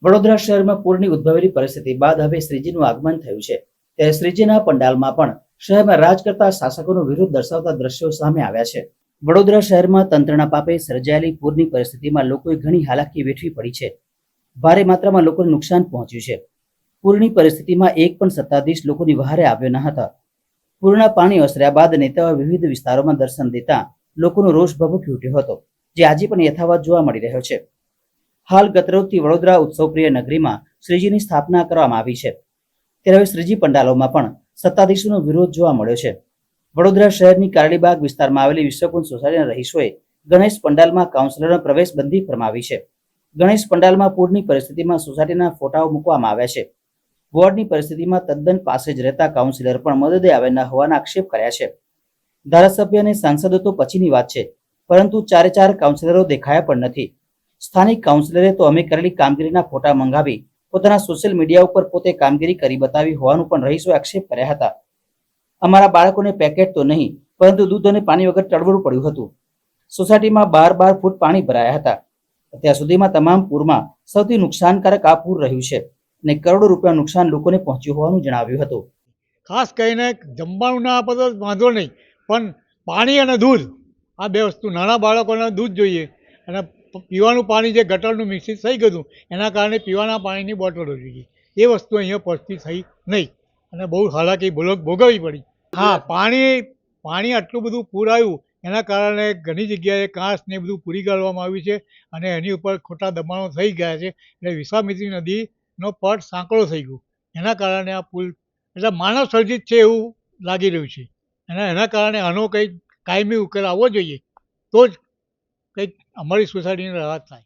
વડોદરા શહેરમાં પૂરની ઉદ્ભવેલી પરિસ્થિતિ બાદ હવે શ્રીજીનું આગમન થયું છે, ત્યારે શ્રીજીના પંડાલમાં પણ શહેરમાં રાજ કરતા શાસકોનો વિરોધ દર્શાવતા દ્રશ્યો સામે આવ્યા છે. વડોદરા શહેરમાં તંત્રના પાપે સર્જાયેલી પૂરની પરિસ્થિતિમાં લોકોએ ઘણી હાલાકી વેઠવી પડી છે. ભારે માત્રામાં લોકોને નુકસાન પહોંચ્યું છે. પૂરની પરિસ્થિતિમાં એક પણ સત્તાધીશ લોકોની વહારે આવ્યો ન હતા. પૂરના પાણી ઓસર્યા બાદ નેતાઓ વિવિધ વિસ્તારોમાં દર્શન દેતા લોકોનો રોષ ભભૂકી ઉઠ્યો હતો, જે આજે પણ યથાવત જોવા મળી રહ્યો છે. હાલ ગતરોજથી વડોદરા ઉત્સવપ્રિય નગરીમાં શ્રીજીની સ્થાપના કરવામાં આવી છે, ત્યારે હવે શ્રીજી પંડાલોમાં પણ સત્તાધીશોનો વિરોધ જોવા મળ્યો છે. વડોદરા શહેરની કારડીબાગ વિસ્તારમાં આવેલી વિશ્વકુંજ સોસાયટીના રહીશોએ ગણેશ પંડાલમાં કાઉન્સિલરનો પ્રવેશ બંધી ફરમાવી છે. ગણેશ પંડાલમાં પૂરની પરિસ્થિતિમાં સોસાયટીના ફોટાઓ મૂકવામાં આવ્યા છે. વોર્ડની પરિસ્થિતિમાં તદ્દન પાસે જ રહેતા કાઉન્સિલર પણ મદદે આવ્યા ન હોવાના આક્ષેપ કર્યા છે. ધારાસભ્ય અને સાંસદો તો પછીની વાત છે, પરંતુ ચારે ચાર કાઉન્સિલરો દેખાયા પણ નથી. સ્થાનિક કાઉન્સિલરે તો અમે કરેલી કામગીરીના ફોટા મંગાવી પોતાના સોશિયલ મીડિયા ઉપર પોતે કામગીરી કરી બતાવી હોવાનું પણ રહીશોએ આક્ષેપ કર્યા હતા. અમારા બાળકોને પેકેટ તો નહીં, પરંતુ દૂધ અને પાણી વગર ટળવળવું પડ્યું હતું. સોસાયટીમાં 12 ફૂટ પાણી ભરાયા હતા. અત્યાર સુધીમાં તમામ પૂરમાં સૌથી નુકસાનકારક આ પૂર રહ્યું છે અને કરોડો રૂપિયાનું નુકસાન લોકોને પહોંચ્યું હોવાનું જણાવ્યું હતું. ખાસ કરીને જમવાનું ના આપે તો વાંધો નહીં, પણ પાણી અને દૂધ આ બે વસ્તુ, નાના બાળકોને દૂધ જોઈએ અને પીવાનું પાણી જે ગટરનું મિક્સિંગ થઈ ગયું એના કારણે પીવાના પાણીની બોટલો જોઈએ. એ વસ્તુ અહીંયા પહોંચતી થઈ નહીં અને બહુ હાલાકી ભોગવવી પડી. હા, પાણી આટલું બધું પૂર આવ્યું એના કારણે ઘણી જગ્યાએ કાંસ ને બધું પૂરી કાઢવામાં આવ્યું છે અને એની ઉપર ખોટા દબાણો થઈ ગયા છે. એટલે વિશ્વામિત્રી નદીનો પટ સાંકડો થઈ ગયો. એના કારણે આ પુલ એટલે માનવ સર્જિત છે એવું લાગી રહ્યું છે અને એના કારણે આનો કંઈક કાયમી ઉકેલ આવવો જોઈએ, તો જ કંઈક અમારી સોસાયટીને રાહત થાય.